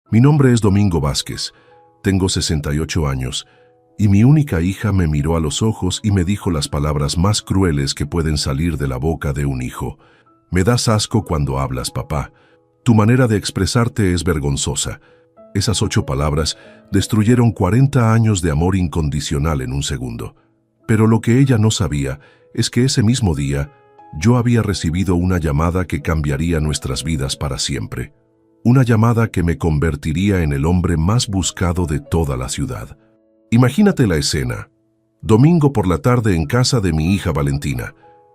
Mi nombre es Domingo Vázquez, tengo 68 años, y mi única hija me miró a los ojos y me dijo las palabras más crueles que pueden salir de la boca de un hijo. Me das asco cuando hablas, papá. Tu manera de expresarte es vergonzosa. Esas 8 palabras destruyeron 40 años de amor incondicional en un segundo. Pero lo que ella no sabía es que ese mismo día yo había recibido una llamada que cambiaría nuestras vidas para siempre. Una llamada que me convertiría en el hombre más buscado de toda la ciudad. Imagínate la escena. Domingo por la tarde en casa de mi hija Valentina.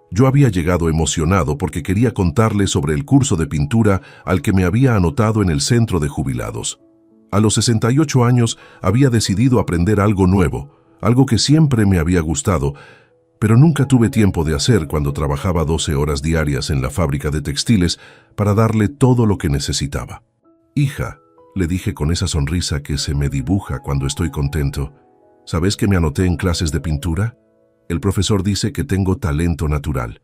Yo había llegado emocionado porque quería contarle sobre el curso de pintura al que me había anotado en el centro de jubilados. A los 68 años había decidido aprender algo nuevo, algo que siempre me había gustado, pero nunca tuve tiempo de hacer cuando trabajaba 12 horas diarias en la fábrica de textiles para darle todo lo que necesitaba. Hija, le dije con esa sonrisa que se me dibuja cuando estoy contento, ¿sabes que me anoté en clases de pintura? El profesor dice que tengo talento natural.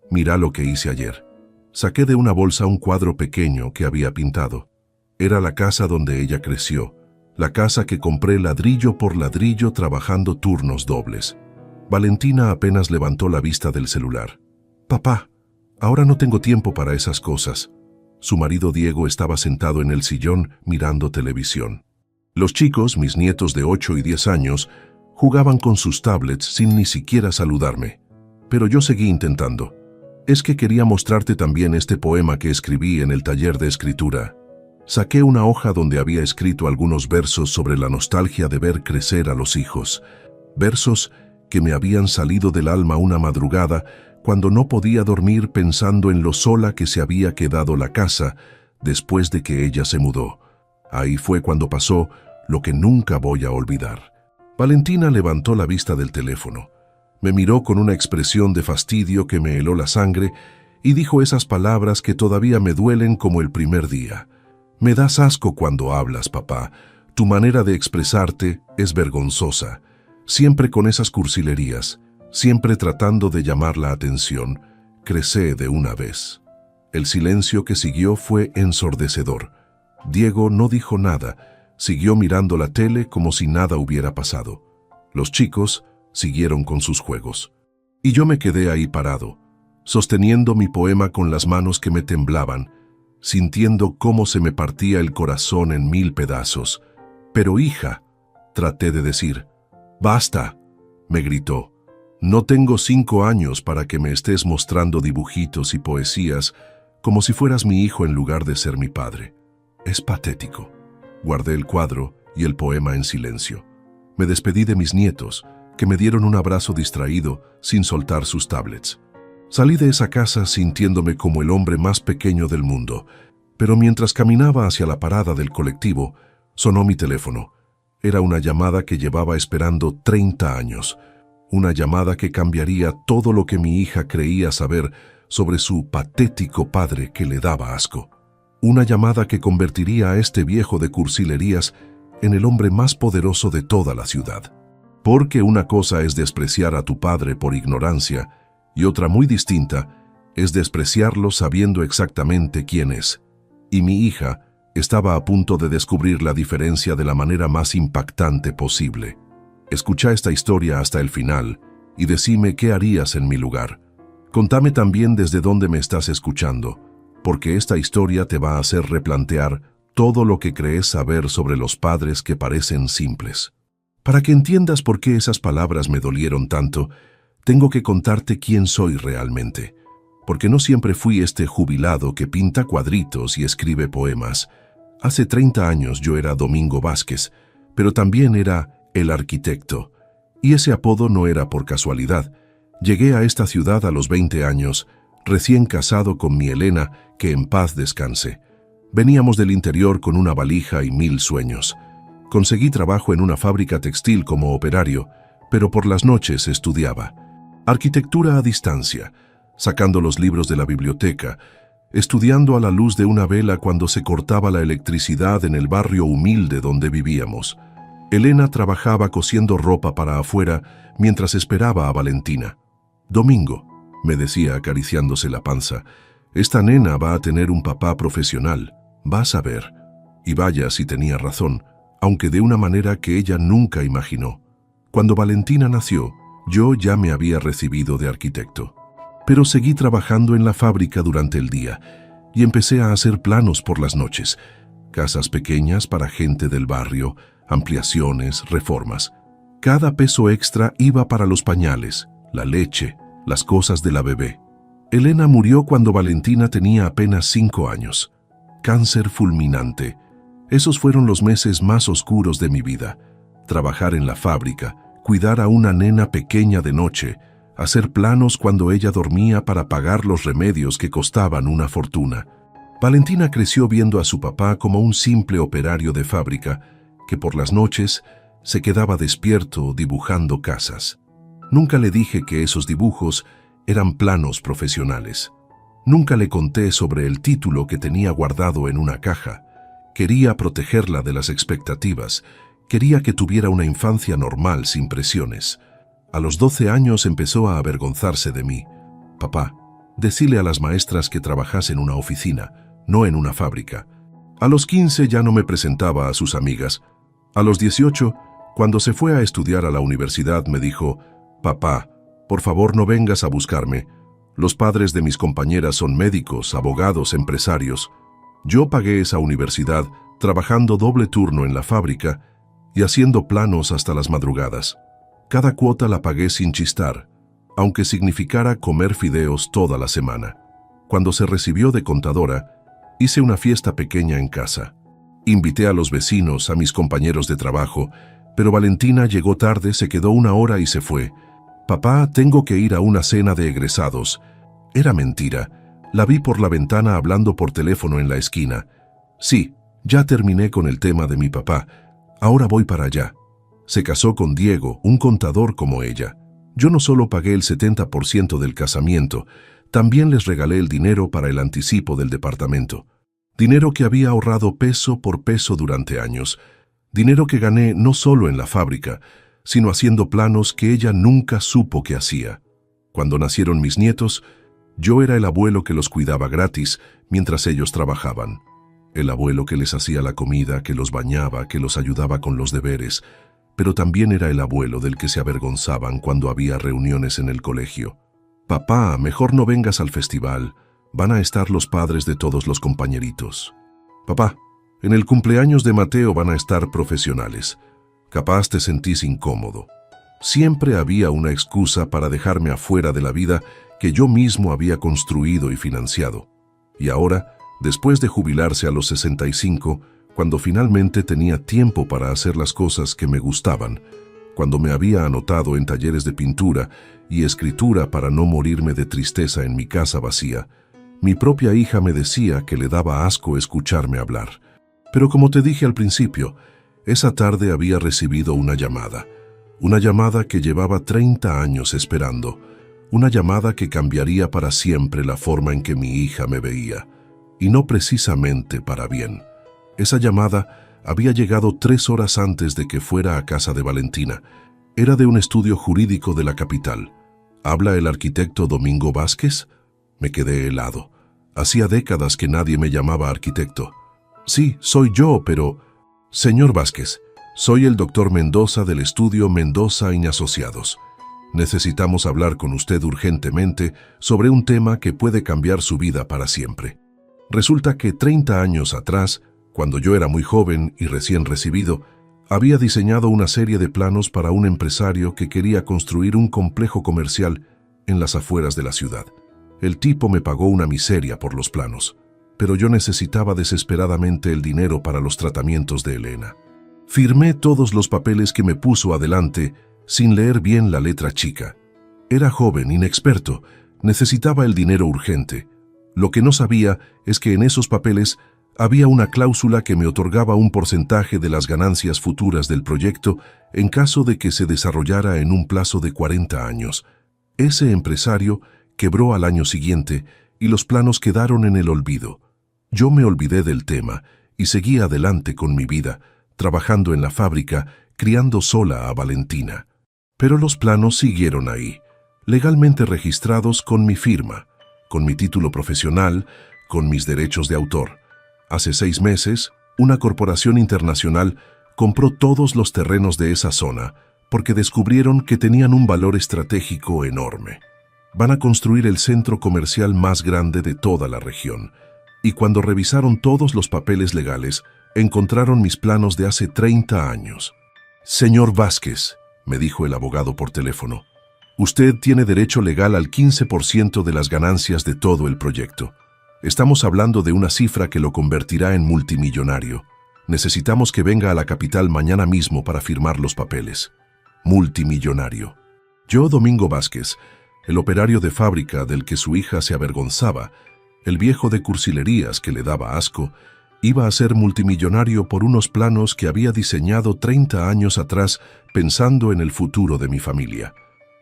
Mira lo que hice ayer. Saqué de una bolsa un cuadro pequeño que había pintado. Era la casa donde ella creció, la casa que compré ladrillo por ladrillo trabajando turnos dobles. Valentina apenas levantó la vista del celular. Papá, ahora no tengo tiempo para esas cosas. Su marido Diego estaba sentado en el sillón mirando televisión. Los chicos, mis nietos de 8 y 10 años, jugaban con sus tablets sin ni siquiera saludarme. Pero yo seguí intentando. Es que quería mostrarte también este poema que escribí en el taller de escritura. Saqué una hoja donde había escrito algunos versos sobre la nostalgia de ver crecer a los hijos. Versos que me habían salido del alma una madrugada cuando no podía dormir pensando en lo sola que se había quedado la casa después de que ella se mudó. Ahí fue cuando pasó lo que nunca voy a olvidar. Valentina levantó la vista del teléfono. Me miró con una expresión de fastidio que me heló la sangre y dijo esas palabras que todavía me duelen como el primer día. Me das asco cuando hablas, papá. Tu manera de expresarte es vergonzosa. Siempre con esas cursilerías, siempre tratando de llamar la atención. Crecé de una vez. El silencio que siguió fue ensordecedor. Diego no dijo nada, siguió mirando la tele como si nada hubiera pasado. Los chicos siguieron con sus juegos. Y yo me quedé ahí parado, sosteniendo mi poema con las manos que me temblaban, sintiendo cómo se me partía el corazón en 1000 pedazos. Pero hija, traté de decir. «Basta», me gritó. «No tengo 5 años para que me estés mostrando dibujitos y poesías como si fueras mi hijo en lugar de ser mi padre. Es patético». Guardé el cuadro y el poema en silencio. Me despedí de mis nietos, que me dieron un abrazo distraído sin soltar sus tablets. Salí de esa casa sintiéndome como el hombre más pequeño del mundo, pero mientras caminaba hacia la parada del colectivo, sonó mi teléfono. Era una llamada que llevaba esperando 30 años, una llamada que cambiaría todo lo que mi hija creía saber sobre su patético padre que le daba asco. Una llamada que convertiría a este viejo de cursilerías en el hombre más poderoso de toda la ciudad. Porque una cosa es despreciar a tu padre por ignorancia y otra muy distinta es despreciarlo sabiendo exactamente quién es. Y mi hija estaba a punto de descubrir la diferencia de la manera más impactante posible. Escucha esta historia hasta el final y decime qué harías en mi lugar. Contame también desde dónde me estás escuchando, porque esta historia te va a hacer replantear todo lo que crees saber sobre los padres que parecen simples. Para que entiendas por qué esas palabras me dolieron tanto, tengo que contarte quién soy realmente, porque no siempre fui este jubilado que pinta cuadritos y escribe poemas. Hace 30 años yo era Domingo Vázquez, pero también era el arquitecto. Y ese apodo no era por casualidad. Llegué a esta ciudad a los 20 años, recién casado con mi Elena, que en paz descanse. Veníamos del interior con una valija y 1000 sueños. Conseguí trabajo en una fábrica textil como operario, pero por las noches estudiaba. Arquitectura a distancia, sacando los libros de la biblioteca, estudiando a la luz de una vela cuando se cortaba la electricidad en el barrio humilde donde vivíamos. Elena trabajaba cosiendo ropa para afuera mientras esperaba a Valentina. «Domingo», me decía acariciándose la panza, «esta nena va a tener un papá profesional, vas a ver». Y vaya si tenía razón, aunque de una manera que ella nunca imaginó. Cuando Valentina nació, yo ya me había recibido de arquitecto. Pero seguí trabajando en la fábrica durante el día y empecé a hacer planos por las noches. Casas pequeñas para gente del barrio, ampliaciones, reformas. Cada peso extra iba para los pañales, la leche, las cosas de la bebé. Elena murió cuando Valentina tenía apenas 5 años. Cáncer fulminante. Esos fueron los meses más oscuros de mi vida. Trabajar en la fábrica, cuidar a una nena pequeña de noche, hacer planos cuando ella dormía para pagar los remedios que costaban una fortuna. Valentina creció viendo a su papá como un simple operario de fábrica que por las noches se quedaba despierto dibujando casas. Nunca le dije que esos dibujos eran planos profesionales. Nunca le conté sobre el título que tenía guardado en una caja. Quería protegerla de las expectativas. Quería que tuviera una infancia normal sin presiones. A los 12 años empezó a avergonzarse de mí. Papá, decile a las maestras que trabajase en una oficina, no en una fábrica. A los 15 ya no me presentaba a sus amigas. A los 18, cuando se fue a estudiar a la universidad, me dijo: «Papá, por favor no vengas a buscarme. Los padres de mis compañeras son médicos, abogados, empresarios. Yo pagué esa universidad trabajando doble turno en la fábrica y haciendo planos hasta las madrugadas. Cada cuota la pagué sin chistar, aunque significara comer fideos toda la semana. Cuando se recibió de contadora, hice una fiesta pequeña en casa. Invité a los vecinos, a mis compañeros de trabajo, pero Valentina llegó tarde, se quedó 1 hora y se fue. Papá, tengo que ir a una cena de egresados». Era mentira. La vi por la ventana hablando por teléfono en la esquina. Sí, ya terminé con el tema de mi papá. Ahora voy para allá. Se casó con Diego, un contador como ella. Yo no solo pagué el 70% del casamiento, también les regalé el dinero para el anticipo del departamento. Dinero que había ahorrado peso por peso durante años. Dinero que gané no solo en la fábrica, sino haciendo planos que ella nunca supo que hacía. Cuando nacieron mis nietos, yo era el abuelo que los cuidaba gratis mientras ellos trabajaban. El abuelo que les hacía la comida, que los bañaba, que los ayudaba con los deberes, pero también era el abuelo del que se avergonzaban cuando había reuniones en el colegio. «Papá, mejor no vengas al festival, van a estar los padres de todos los compañeritos. Papá, en el cumpleaños de Mateo van a estar profesionales. Capaz te sentís incómodo». Siempre había una excusa para dejarme afuera de la vida que yo mismo había construido y financiado. Y ahora, después de jubilarse a los 65, cuando finalmente tenía tiempo para hacer las cosas que me gustaban, cuando me había anotado en talleres de pintura y escritura para no morirme de tristeza en mi casa vacía, mi propia hija me decía que le daba asco escucharme hablar. Pero como te dije al principio, esa tarde había recibido una llamada que llevaba 30 años esperando, una llamada que cambiaría para siempre la forma en que mi hija me veía, y no precisamente para bien. Esa llamada había llegado 3 horas antes de que fuera a casa de Valentina. Era de un estudio jurídico de la capital. ¿Habla el arquitecto Domingo Vázquez? Me quedé helado. Hacía décadas que nadie me llamaba arquitecto. Sí, soy yo, pero... Señor Vázquez, soy el doctor Mendoza del estudio Mendoza y Asociados. Necesitamos hablar con usted urgentemente sobre un tema que puede cambiar su vida para siempre. Resulta que 30 años atrás, cuando yo era muy joven y recién recibido, había diseñado una serie de planos para un empresario que quería construir un complejo comercial en las afueras de la ciudad. El tipo me pagó una miseria por los planos, pero yo necesitaba desesperadamente el dinero para los tratamientos de Elena. Firmé todos los papeles que me puso adelante sin leer bien la letra chica. Era joven, inexperto, necesitaba el dinero urgente. Lo que no sabía es que en esos papeles había una cláusula que me otorgaba un porcentaje de las ganancias futuras del proyecto en caso de que se desarrollara en un plazo de 40 años. Ese empresario quebró al año siguiente y los planos quedaron en el olvido. Yo me olvidé del tema y seguí adelante con mi vida, trabajando en la fábrica, criando sola a Valentina. Pero los planos siguieron ahí, legalmente registrados con mi firma, con mi título profesional, con mis derechos de autor. Hace 6 meses, Una corporación internacional compró todos los terrenos de esa zona porque descubrieron que tenían un valor estratégico enorme. Van a construir el centro comercial más grande de toda la región. Y cuando revisaron todos los papeles legales, encontraron mis planos de hace 30 años. Señor Vázquez, me dijo el abogado por teléfono, usted tiene derecho legal al 15% de las ganancias de todo el proyecto. Estamos hablando de una cifra que lo convertirá en multimillonario. Necesitamos que venga a la capital mañana mismo para firmar los papeles. Multimillonario. Yo, Domingo Vázquez, el operario de fábrica del que su hija se avergonzaba, el viejo de cursilerías que le daba asco, iba a ser multimillonario por unos planos que había diseñado 30 años atrás pensando en el futuro de mi familia.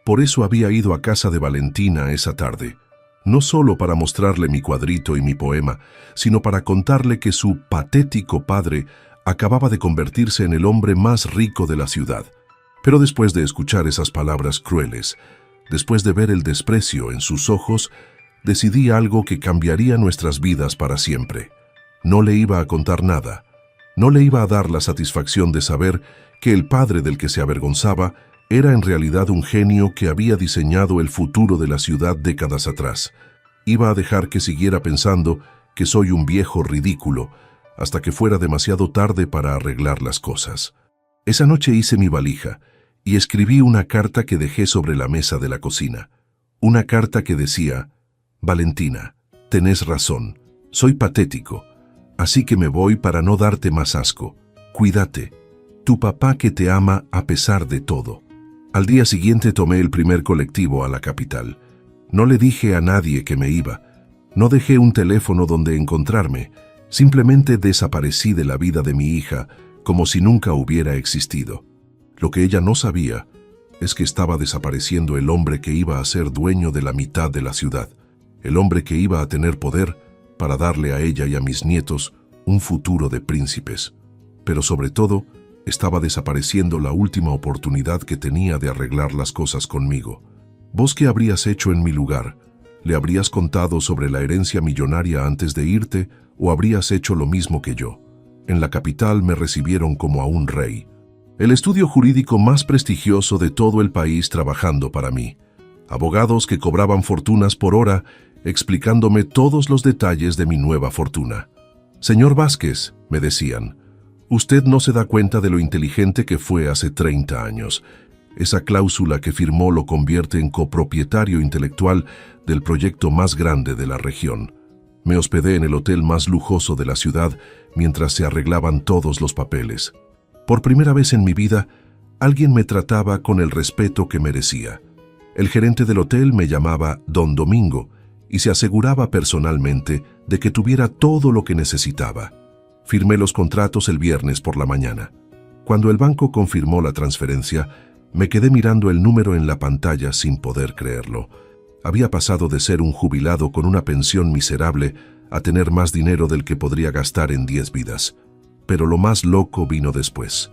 Por eso había ido a casa de Valentina esa tarde, no solo para mostrarle mi cuadrito y mi poema, sino para contarle que su patético padre acababa de convertirse en el hombre más rico de la ciudad. Pero después de escuchar esas palabras crueles, después de ver el desprecio en sus ojos, decidí algo que cambiaría nuestras vidas para siempre. No le iba a contar nada. No le iba a dar la satisfacción de saber que el padre del que se avergonzaba era en realidad un genio que había diseñado el futuro de la ciudad décadas atrás. Iba a dejar que siguiera pensando que soy un viejo ridículo hasta que fuera demasiado tarde para arreglar las cosas. Esa noche hice mi valija y escribí una carta que dejé sobre la mesa de la cocina. Una carta que decía: Valentina, tenés razón, soy patético, así que me voy para no darte más asco. Cuídate, tu papá que te ama a pesar de todo. Al día siguiente tomé el primer colectivo a la capital. No le dije a nadie que me iba. No dejé un teléfono donde encontrarme. Simplemente desaparecí de la vida de mi hija como si nunca hubiera existido. Lo que ella no sabía es que estaba desapareciendo el hombre que iba a ser dueño de la mitad de la ciudad. El hombre que iba a tener poder para darle a ella y a mis nietos un futuro de príncipes. Pero sobre todo, estaba desapareciendo la última oportunidad que tenía de arreglar las cosas conmigo. ¿Vos qué habrías hecho en mi lugar? ¿Le habrías contado sobre la herencia millonaria antes de irte o habrías hecho lo mismo que yo? En la capital me recibieron como a un rey. El estudio jurídico más prestigioso de todo el país trabajando para mí. Abogados que cobraban fortunas por hora explicándome todos los detalles de mi nueva fortuna. Señor Vázquez, me decían, usted no se da cuenta de lo inteligente que fue hace 30 años. Esa cláusula que firmó lo convierte en copropietario intelectual del proyecto más grande de la región. Me hospedé en el hotel más lujoso de la ciudad mientras se arreglaban todos los papeles. Por primera vez en mi vida, alguien me trataba con el respeto que merecía. El gerente del hotel me llamaba Don Domingo y se aseguraba personalmente de que tuviera todo lo que necesitaba. Firmé los contratos el viernes por la mañana. Cuando el banco confirmó la transferencia, me quedé mirando el número en la pantalla sin poder creerlo. Había pasado de ser un jubilado con una pensión miserable a tener más dinero del que podría gastar en 10 vidas. Pero lo más loco vino después.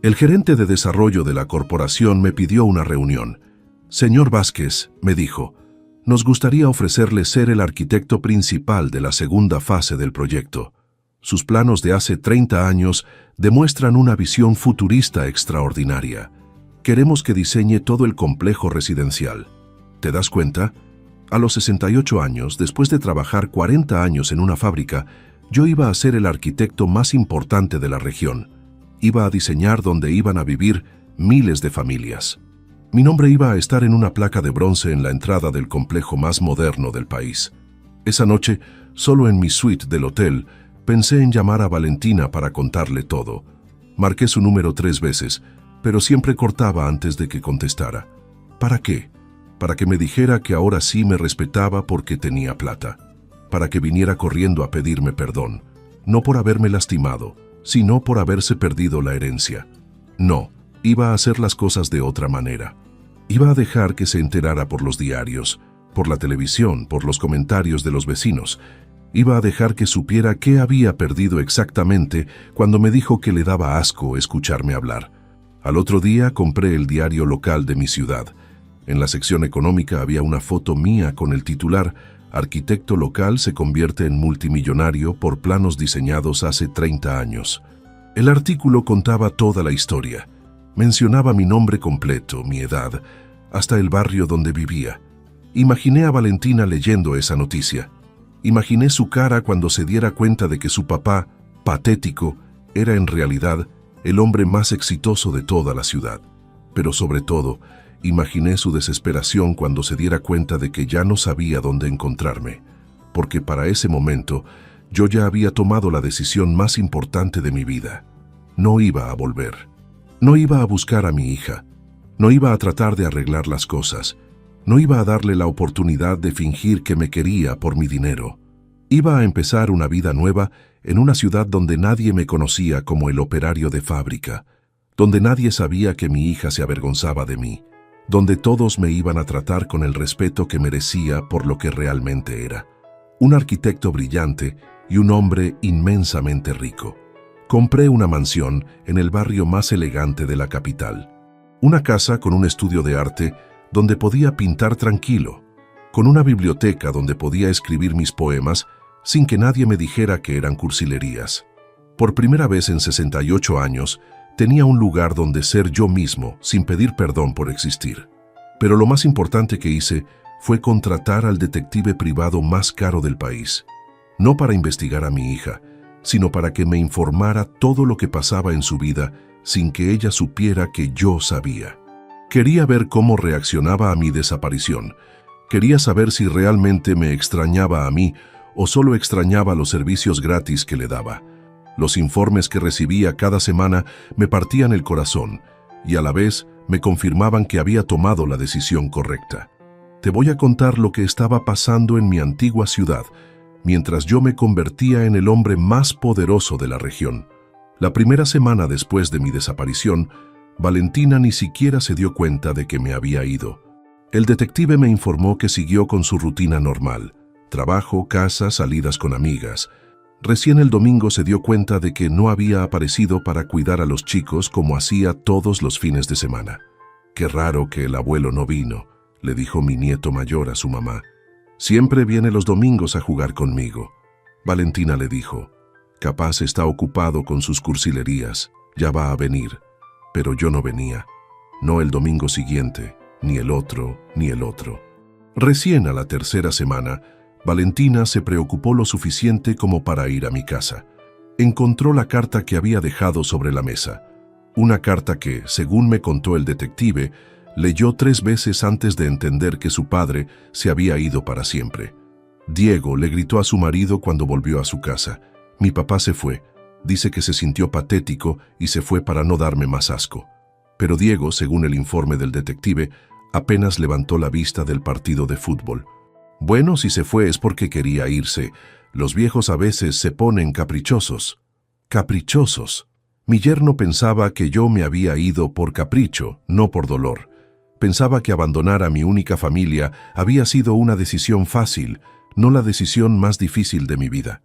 El gerente de desarrollo de la corporación me pidió una reunión. Señor Vázquez, me dijo, nos gustaría ofrecerle ser el arquitecto principal de la segunda fase del proyecto. Sus planos de hace 30 años demuestran una visión futurista extraordinaria. Queremos que diseñe todo el complejo residencial. ¿Te das cuenta? A los 68 años, después de trabajar 40 años en una fábrica, yo iba a ser el arquitecto más importante de la región. Iba a diseñar donde iban a vivir miles de familias. Mi nombre iba a estar en una placa de bronce en la entrada del complejo más moderno del país. Esa noche, solo en mi suite del hotel, pensé en llamar a Valentina para contarle todo. Marqué su número 3 veces, pero siempre cortaba antes de que contestara. ¿Para qué? Para que me dijera que ahora sí me respetaba porque tenía plata. Para que viniera corriendo a pedirme perdón. No por haberme lastimado, sino por haberse perdido la herencia. No, iba a hacer las cosas de otra manera. Iba a dejar que se enterara por los diarios, por la televisión, por los comentarios de los vecinos. Iba a dejar que supiera qué había perdido exactamente cuando me dijo que le daba asco escucharme hablar. Al otro día compré el diario local de mi ciudad. En la sección económica había una foto mía con el titular arquitecto local se convierte en multimillonario por planos diseñados hace 30 años. El artículo contaba toda la historia. Mencionaba mi nombre completo, mi edad, hasta el barrio donde vivía. Imaginé a Valentina leyendo esa noticia. Imaginé su cara cuando se diera cuenta de que su papá, patético, era en realidad el hombre más exitoso de toda la ciudad. Pero sobre todo, imaginé su desesperación cuando se diera cuenta de que ya no sabía dónde encontrarme, porque para ese momento yo ya había tomado la decisión más importante de mi vida. No iba a volver. No iba a buscar a mi hija. No iba a tratar de arreglar las cosas. No iba a darle la oportunidad de fingir que me quería por mi dinero. Iba a empezar una vida nueva en una ciudad donde nadie me conocía como el operario de fábrica, donde nadie sabía que mi hija se avergonzaba de mí, donde todos me iban a tratar con el respeto que merecía por lo que realmente era. Un arquitecto brillante y un hombre inmensamente rico. Compré una mansión en el barrio más elegante de la capital. Una casa con un estudio de arte donde podía pintar tranquilo, con una biblioteca donde podía escribir mis poemas sin que nadie me dijera que eran cursilerías. Por primera vez en 68 años, tenía un lugar donde ser yo mismo sin pedir perdón por existir. Pero lo más importante que hice fue contratar al detective privado más caro del país. No para investigar a mi hija, sino para que me informara todo lo que pasaba en su vida sin que ella supiera que yo sabía. Quería ver cómo reaccionaba a mi desaparición. Quería saber si realmente me extrañaba a mí o solo extrañaba los servicios gratis que le daba. Los informes que recibía cada semana me partían el corazón y a la vez me confirmaban que había tomado la decisión correcta. Te voy a contar lo que estaba pasando en mi antigua ciudad, mientras yo me convertía en el hombre más poderoso de la región. La primera semana después de mi desaparición, Valentina ni siquiera se dio cuenta de que me había ido. El detective me informó que siguió con su rutina normal: trabajo, casa, salidas con amigas. Recién el domingo se dio cuenta de que no había aparecido para cuidar a los chicos como hacía todos los fines de semana. «Qué raro que el abuelo no vino», le dijo mi nieto mayor a su mamá. «Siempre viene los domingos a jugar conmigo». Valentina le dijo: «Capaz está ocupado con sus cursilerías, ya va a venir». Pero yo no venía. No el domingo siguiente, ni el otro, ni el otro. Recién a la tercera semana, Valentina se preocupó lo suficiente como para ir a mi casa. Encontró la carta que había dejado sobre la mesa. Una carta que, según me contó el detective, leyó 3 veces antes de entender que su padre se había ido para siempre. Diego le gritó a su marido cuando volvió a su casa: «Mi papá se fue». Dice que se sintió patético y se fue para no darme más asco. Pero Diego, según el informe del detective, apenas levantó la vista del partido de fútbol. Bueno, si se fue es porque quería irse. Los viejos a veces se ponen caprichosos. Caprichosos. Mi yerno pensaba que yo me había ido por capricho, no por dolor. Pensaba que abandonar a mi única familia había sido una decisión fácil, no la decisión más difícil de mi vida.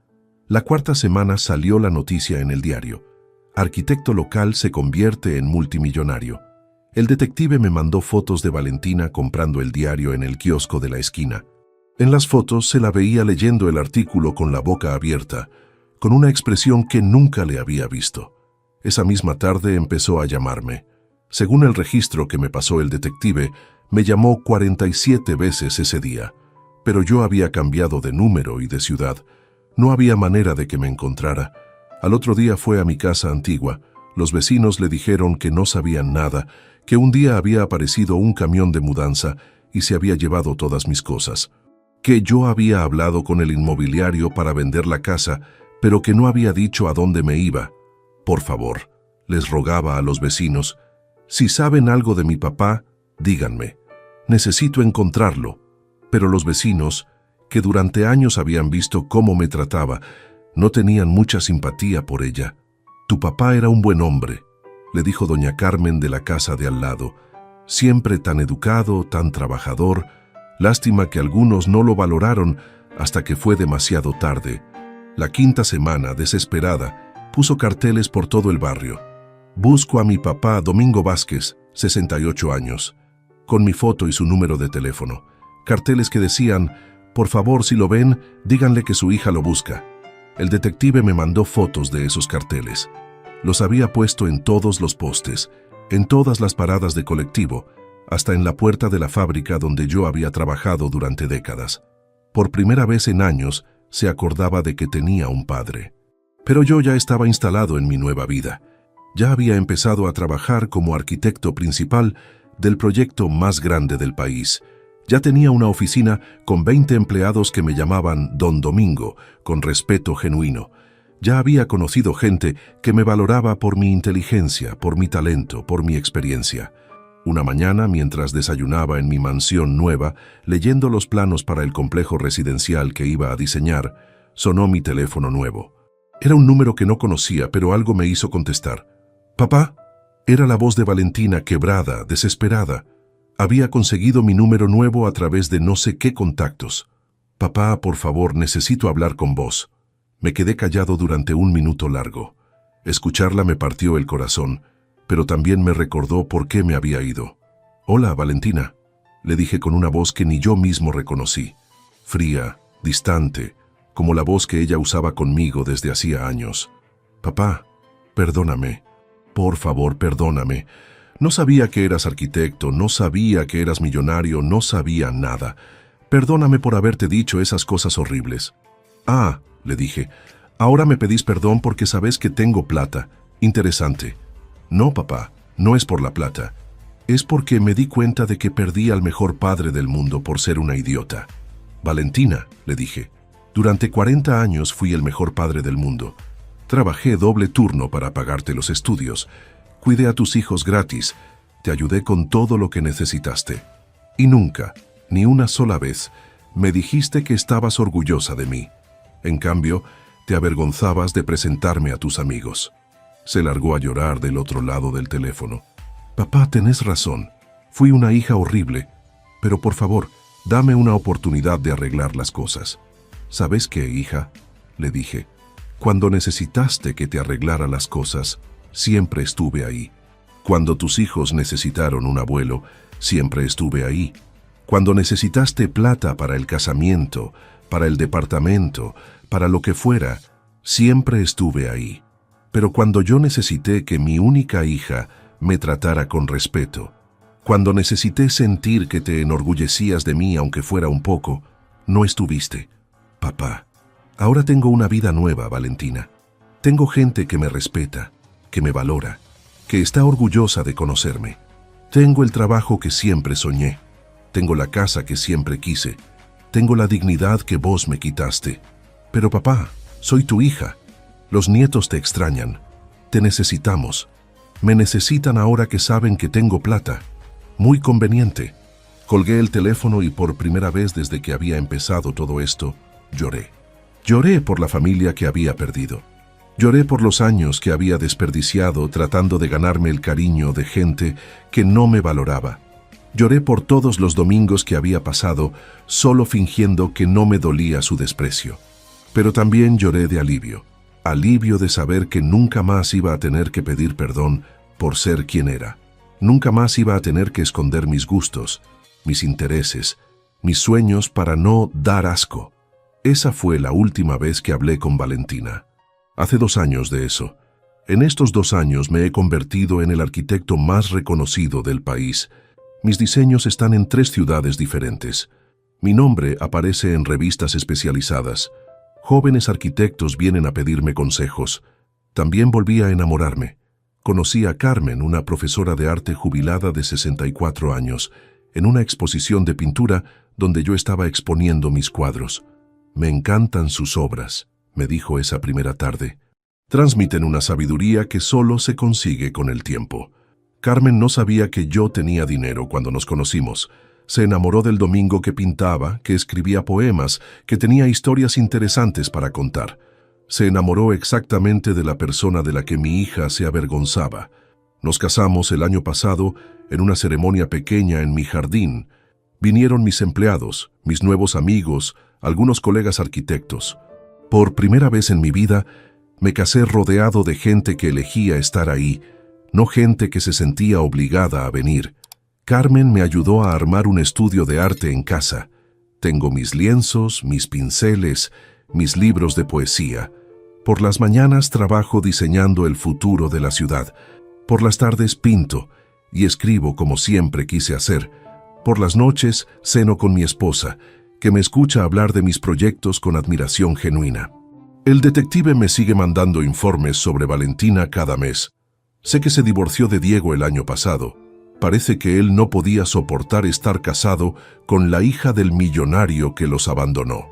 La cuarta semana salió la noticia en el diario: arquitecto local se convierte en multimillonario. El detective me mandó fotos de Valentina comprando el diario en el kiosco de la esquina. En las fotos se la veía leyendo el artículo con la boca abierta, con una expresión que nunca le había visto. Esa misma tarde empezó a llamarme. Según el registro que me pasó el detective, me llamó 47 veces ese día, pero yo había cambiado de número y de ciudad. No había manera de que me encontrara. Al otro día fue a mi casa antigua. Los vecinos le dijeron que no sabían nada, que un día había aparecido un camión de mudanza y se había llevado todas mis cosas, que yo había hablado con el inmobiliario para vender la casa, pero que no había dicho a dónde me iba. Por favor, les rogaba a los vecinos, si saben algo de mi papá, díganme. Necesito encontrarlo. Pero los vecinos, que durante años habían visto cómo me trataba, no tenían mucha simpatía por ella. «Tu papá era un buen hombre», le dijo doña Carmen de la casa de al lado. «Siempre tan educado, tan trabajador. Lástima que algunos no lo valoraron hasta que fue demasiado tarde». La quinta semana, desesperada, puso carteles por todo el barrio. «Busco a mi papá Domingo Vázquez, 68 años», con mi foto y su número de teléfono. Carteles que decían: Por favor, si lo ven, díganle que su hija lo busca. El detective me mandó fotos de esos carteles. Los había puesto en todos los postes, en todas las paradas de colectivo, hasta en la puerta de la fábrica donde yo había trabajado durante décadas. Por primera vez en años, se acordaba de que tenía un padre. Pero yo ya estaba instalado en mi nueva vida. Ya había empezado a trabajar como arquitecto principal del proyecto más grande del país. Ya tenía una oficina con 20 empleados que me llamaban Don Domingo, con respeto genuino. Ya había conocido gente que me valoraba por mi inteligencia, por mi talento, por mi experiencia. Una mañana, mientras desayunaba en mi mansión nueva, leyendo los planos para el complejo residencial que iba a diseñar, sonó mi teléfono nuevo. Era un número que no conocía, pero algo me hizo contestar. «Papá». Era la voz de Valentina, quebrada, desesperada. Había conseguido mi número nuevo a través de no sé qué contactos. «Papá, por favor, necesito hablar con vos». Me quedé callado durante un minuto largo. Escucharla me partió el corazón, pero también me recordó por qué me había ido. «Hola, Valentina», le dije con una voz que ni yo mismo reconocí. Fría, distante, como la voz que ella usaba conmigo desde hacía años. «Papá, perdóname. Por favor, perdóname. No sabía que eras arquitecto, no sabía que eras millonario, no sabía nada. Perdóname por haberte dicho esas cosas horribles». «Ah», le dije, «ahora me pedís perdón porque sabés que tengo plata. Interesante». «No, papá, no es por la plata. Es porque me di cuenta de que perdí al mejor padre del mundo por ser una idiota». «Valentina», le dije, «durante 40 años fui el mejor padre del mundo. Trabajé doble turno para pagarte los estudios. Cuidé a tus hijos gratis. Te ayudé con todo lo que necesitaste. Y nunca, ni una sola vez, me dijiste que estabas orgullosa de mí. En cambio, te avergonzabas de presentarme a tus amigos». Se largó a llorar del otro lado del teléfono. «Papá, tenés razón. Fui una hija horrible. Pero por favor, dame una oportunidad de arreglar las cosas». «¿Sabes qué, hija?», le dije. «Cuando necesitaste que te arreglara las cosas, siempre estuve ahí. Cuando tus hijos necesitaron un abuelo, siempre estuve ahí. Cuando necesitaste plata para el casamiento, para el departamento, para lo que fuera, siempre estuve ahí. Pero cuando yo necesité que mi única hija me tratara con respeto, cuando necesité sentir que te enorgullecías de mí aunque fuera un poco, no estuviste. Papá, ahora tengo una vida nueva, Valentina. Tengo gente que me respeta, que me valora, que está orgullosa de conocerme. Tengo el trabajo que siempre soñé. Tengo la casa que siempre quise. Tengo la dignidad que vos me quitaste. Pero papá, soy tu hija. Los nietos te extrañan. Te necesitamos. Me necesitan ahora que saben que tengo plata. Muy conveniente». Colgué el teléfono y por primera vez desde que había empezado todo esto, lloré. Lloré por la familia que había perdido. Lloré por los años que había desperdiciado tratando de ganarme el cariño de gente que no me valoraba. Lloré por todos los domingos que había pasado solo fingiendo que no me dolía su desprecio. Pero también lloré de alivio. Alivio de saber que nunca más iba a tener que pedir perdón por ser quien era. Nunca más iba a tener que esconder mis gustos, mis intereses, mis sueños para no dar asco. Esa fue la última vez que hablé con Valentina. Hace 2 años de eso. En estos 2 años me he convertido en el arquitecto más reconocido del país. Mis diseños están en 3 ciudades diferentes. Mi nombre aparece en revistas especializadas. Jóvenes arquitectos vienen a pedirme consejos. También volví a enamorarme. Conocí a Carmen, una profesora de arte jubilada de 64 años, en una exposición de pintura donde yo estaba exponiendo mis cuadros. «Me encantan sus obras», me dijo esa primera tarde. «Transmiten una sabiduría que solo se consigue con el tiempo». Carmen no sabía que yo tenía dinero cuando nos conocimos. Se enamoró del Domingo que pintaba, que escribía poemas, que tenía historias interesantes para contar. Se enamoró exactamente de la persona de la que mi hija se avergonzaba. Nos casamos el año pasado en una ceremonia pequeña en mi jardín. Vinieron mis empleados, mis nuevos amigos, algunos colegas arquitectos. Por primera vez en mi vida, me casé rodeado de gente que elegía estar ahí, no gente que se sentía obligada a venir. Carmen me ayudó a armar un estudio de arte en casa. Tengo mis lienzos, mis pinceles, mis libros de poesía. Por las mañanas trabajo diseñando el futuro de la ciudad. Por las tardes pinto y escribo como siempre quise hacer. Por las noches ceno con mi esposa, que me escucha hablar de mis proyectos con admiración genuina. El detective me sigue mandando informes sobre Valentina cada mes. Sé que se divorció de Diego el año pasado. Parece que él no podía soportar estar casado con la hija del millonario que los abandonó.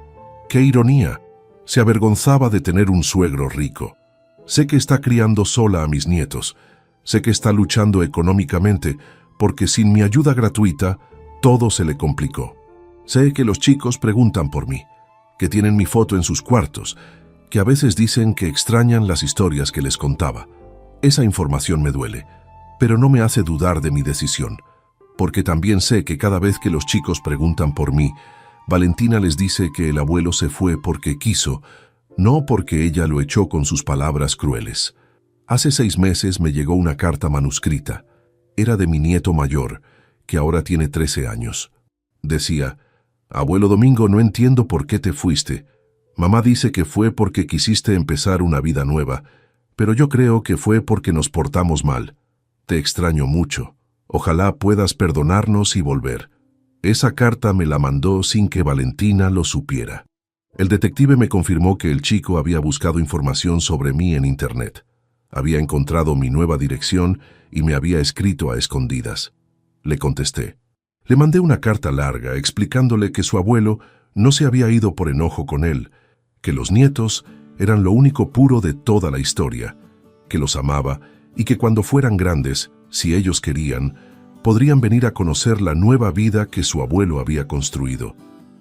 ¡Qué ironía! Se avergonzaba de tener un suegro rico. Sé que está criando sola a mis nietos. Sé que está luchando económicamente porque sin mi ayuda gratuita todo se le complicó. Sé que los chicos preguntan por mí, que tienen mi foto en sus cuartos, que a veces dicen que extrañan las historias que les contaba. Esa información me duele, pero no me hace dudar de mi decisión, porque también sé que cada vez que los chicos preguntan por mí, Valentina les dice que el abuelo se fue porque quiso, no porque ella lo echó con sus palabras crueles. Hace 6 meses me llegó una carta manuscrita. Era de mi nieto mayor, que ahora tiene 13 años. Decía: «Abuelo Domingo, no entiendo por qué te fuiste. Mamá dice que fue porque quisiste empezar una vida nueva, pero yo creo que fue porque nos portamos mal. Te extraño mucho. Ojalá puedas perdonarnos y volver». Esa carta me la mandó sin que Valentina lo supiera. El detective me confirmó que el chico había buscado información sobre mí en Internet. Había encontrado mi nueva dirección y me había escrito a escondidas. Le contesté. Le mandé una carta larga explicándole que su abuelo no se había ido por enojo con él, que los nietos eran lo único puro de toda la historia, que los amaba y que cuando fueran grandes, si ellos querían, podrían venir a conocer la nueva vida que su abuelo había construido.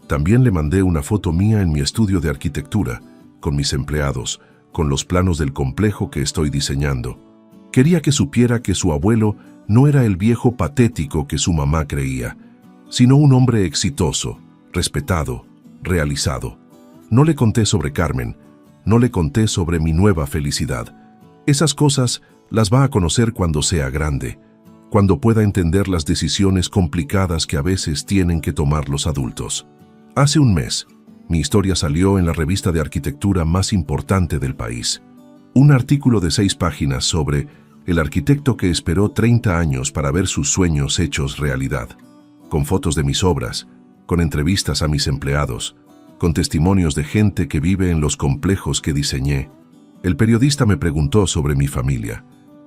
También le mandé una foto mía en mi estudio de arquitectura, con mis empleados, con los planos del complejo que estoy diseñando. Quería que supiera que su abuelo no era el viejo patético que su mamá creía, sino un hombre exitoso, respetado, realizado. No le conté sobre Carmen, no le conté sobre mi nueva felicidad. Esas cosas las va a conocer cuando sea grande, cuando pueda entender las decisiones complicadas que a veces tienen que tomar los adultos. Hace un mes, mi historia salió en la revista de arquitectura más importante del país. Un artículo de 6 páginas sobre el arquitecto que esperó 30 años para ver sus sueños hechos realidad, con fotos de mis obras, con entrevistas a mis empleados, con testimonios de gente que vive en los complejos que diseñé. El periodista me preguntó sobre mi familia.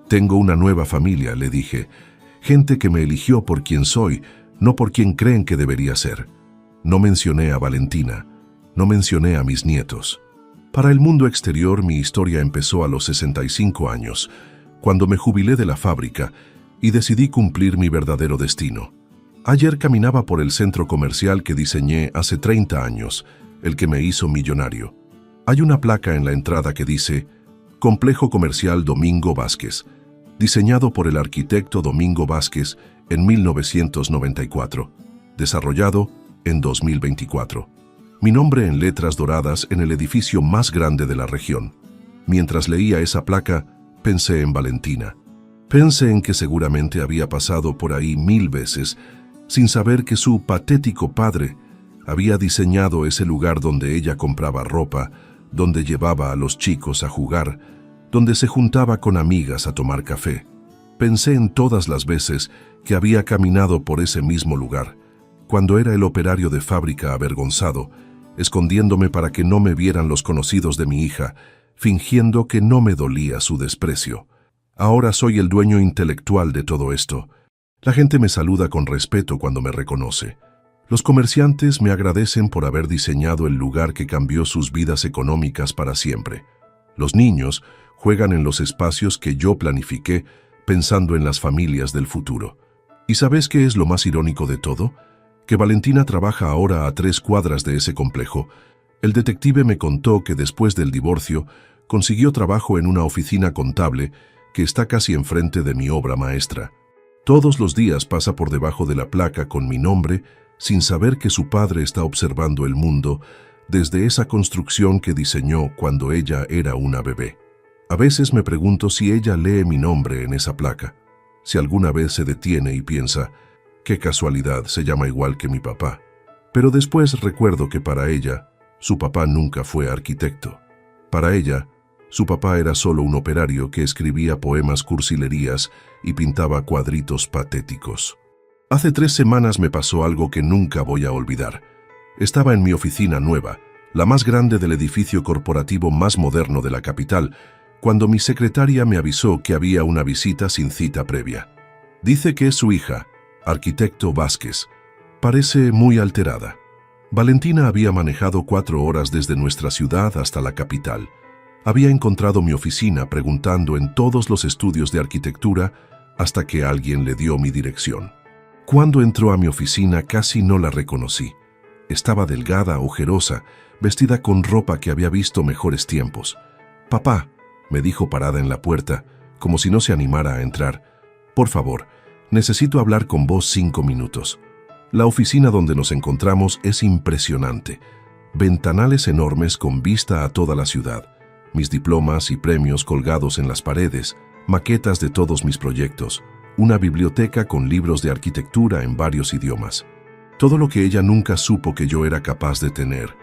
Tengo una nueva familia, le dije. Gente que me eligió por quien soy, no por quien creen que debería ser. No mencioné a Valentina, no mencioné a mis nietos. Para el mundo exterior mi historia empezó a los 65 años, cuando me jubilé de la fábrica y decidí cumplir mi verdadero destino. Ayer caminaba por el centro comercial que diseñé hace 30 años, el que me hizo millonario. Hay una placa en la entrada que dice Complejo Comercial Domingo Vázquez, diseñado por el arquitecto Domingo Vázquez en 1994, desarrollado en 2024. Mi nombre en letras doradas en el edificio más grande de la región. Mientras leía esa placa, pensé en Valentina. Pensé en que seguramente había pasado por ahí 1000 veces, sin saber que su patético padre había diseñado ese lugar donde ella compraba ropa, donde llevaba a los chicos a jugar, donde se juntaba con amigas a tomar café. Pensé en todas las veces que había caminado por ese mismo lugar, cuando era el operario de fábrica avergonzado, escondiéndome para que no me vieran los conocidos de mi hija, fingiendo que no me dolía su desprecio. Ahora soy el dueño intelectual de todo esto. La gente me saluda con respeto cuando me reconoce. Los comerciantes me agradecen por haber diseñado el lugar que cambió sus vidas económicas para siempre. Los niños juegan en los espacios que yo planifiqué pensando en las familias del futuro. ¿Y sabes qué es lo más irónico de todo? Que Valentina trabaja ahora a 3 cuadras de ese complejo. El detective me contó que después del divorcio consiguió trabajo en una oficina contable que está casi enfrente de mi obra maestra. Todos los días pasa por debajo de la placa con mi nombre sin saber que su padre está observando el mundo desde esa construcción que diseñó cuando ella era una bebé. A veces me pregunto si ella lee mi nombre en esa placa, si alguna vez se detiene y piensa, qué casualidad, se llama igual que mi papá. Pero después recuerdo que para ella, su papá nunca fue arquitecto. Para ella, su papá era solo un operario que escribía poemas cursilerías y pintaba cuadritos patéticos. Hace 3 semanas me pasó algo que nunca voy a olvidar. Estaba en mi oficina nueva, la más grande del edificio corporativo más moderno de la capital, cuando mi secretaria me avisó que había una visita sin cita previa. Dice que es su hija, arquitecto Vázquez. Parece muy alterada. Valentina había manejado 4 horas desde nuestra ciudad hasta la capital. Había encontrado mi oficina preguntando en todos los estudios de arquitectura hasta que alguien le dio mi dirección. Cuando entró a mi oficina casi no la reconocí. Estaba delgada, ojerosa, vestida con ropa que había visto mejores tiempos. «Papá», me dijo parada en la puerta, como si no se animara a entrar. «Por favor, necesito hablar con vos 5 minutos». La oficina donde nos encontramos es impresionante. Ventanales enormes con vista a toda la ciudad. Mis diplomas y premios colgados en las paredes, maquetas de todos mis proyectos, una biblioteca con libros de arquitectura en varios idiomas. Todo lo que ella nunca supo que yo era capaz de tener.